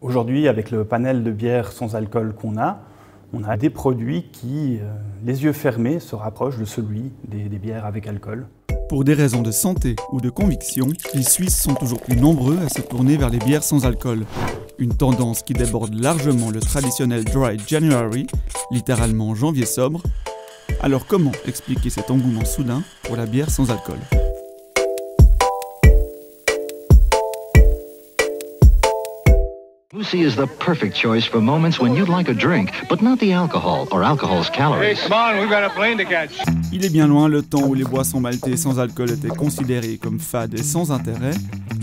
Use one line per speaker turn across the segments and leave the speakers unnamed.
Aujourd'hui, avec le panel de bières sans alcool qu'on a, on a des produits qui, les yeux fermés, se rapprochent de celui des bières avec alcool.
Pour des raisons de santé ou de conviction, les Suisses sont toujours plus nombreux à se tourner vers les bières sans alcool. Une tendance qui déborde largement le traditionnel Dry January, littéralement janvier sobre. Alors comment expliquer cet engouement soudain pour la bière sans alcool ?
Lucy is the perfect choice for moments when you'd like a drink, but not the alcohol or alcohol's calories.
Hey, come on, we've got a plane to catch.
Il est bien loin le temps où les boissons maltées sans alcool étaient considérées comme fades et sans intérêt.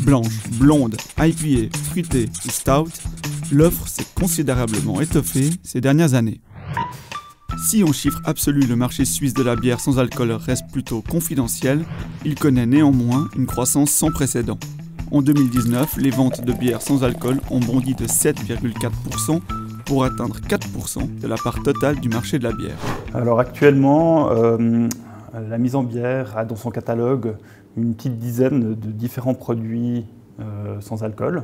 Blanches, blondes, IPA, fruitées ou stout, l'offre s'est considérablement étoffée ces dernières années. Si en chiffre absolu le marché suisse de la bière sans alcool reste plutôt confidentiel, il connaît néanmoins une croissance sans précédent. En 2019, les ventes de bières sans alcool ont bondi de 7,4% pour atteindre 4% de la part totale du marché de la bière.
Alors actuellement, la mise en bière a dans son catalogue une petite dizaine de différents produits sans alcool.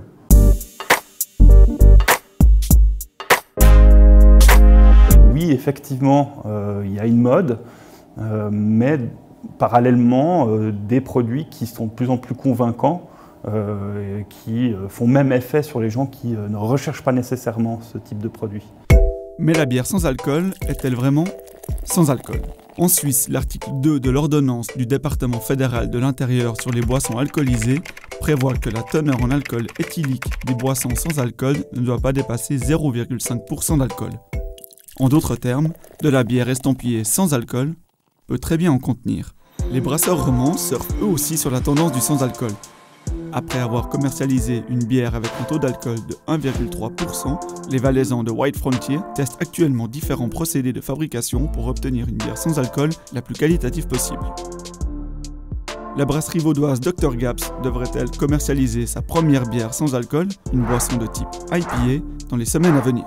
Oui, effectivement, il y a une mode, mais parallèlement, des produits qui sont de plus en plus convaincants, qui font même effet sur les gens qui ne recherchent pas nécessairement ce type de produit.
Mais la bière sans alcool est-elle vraiment sans alcool ? En Suisse, l'article 2 de l'ordonnance du département fédéral de l'intérieur sur les boissons alcoolisées prévoit que la teneur en alcool éthylique des boissons sans alcool ne doit pas dépasser 0,5% d'alcool. En d'autres termes, de la bière estampillée sans alcool peut très bien en contenir. Les brasseurs romans surfent eux aussi sur la tendance du sans alcool. Après avoir commercialisé une bière avec un taux d'alcool de 1,3%, les Valaisans de White Frontier testent actuellement différents procédés de fabrication pour obtenir une bière sans alcool la plus qualitative possible. La brasserie vaudoise Dr Gaps devrait-elle commercialiser sa première bière sans alcool, une boisson de type IPA, dans les semaines à venir.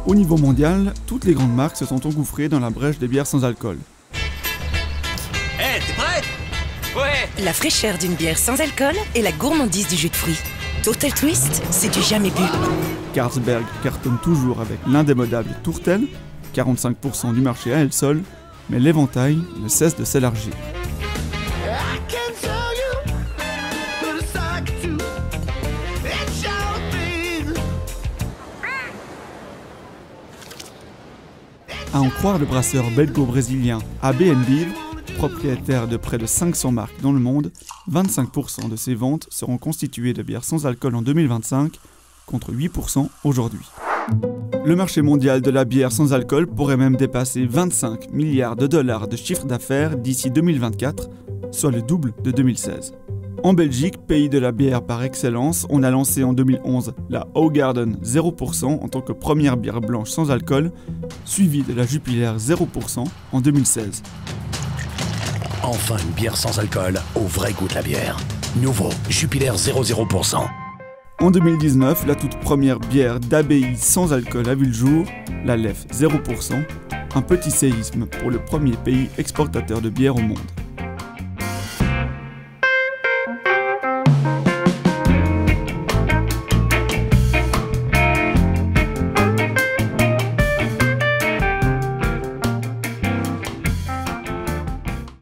Au niveau mondial, toutes les grandes marques se sont engouffrées dans la brèche des bières sans alcool.
Hey, t'es prête ? Ouais.
La fraîcheur d'une bière sans alcool et la gourmandise du jus de fruits. Tourtel Twist, c'est du jamais bu.
Carlsberg cartonne toujours avec l'indémodable Tourtel, 45% du marché à elle seule, mais l'éventail ne cesse de s'élargir. À en croire le brasseur belgo-brésilien AB InBev, propriétaire de près de 500 marques dans le monde, 25% de ses ventes seront constituées de bières sans alcool en 2025, contre 8% aujourd'hui. Le marché mondial de la bière sans alcool pourrait même dépasser 25 milliards de dollars de chiffre d'affaires d'ici 2024, soit le double de 2016. En Belgique, pays de la bière par excellence, on a lancé en 2011 la Hoegaarden 0% en tant que première bière blanche sans alcool, suivie de la Jupiler 0% en 2016.
Enfin une bière sans alcool, au vrai goût de la bière. Nouveau, Jupiler 0,0%.
En 2019, la toute première bière d'abbaye sans alcool a vu le jour, la Leffe 0%, un petit séisme pour le premier pays exportateur de bière au monde.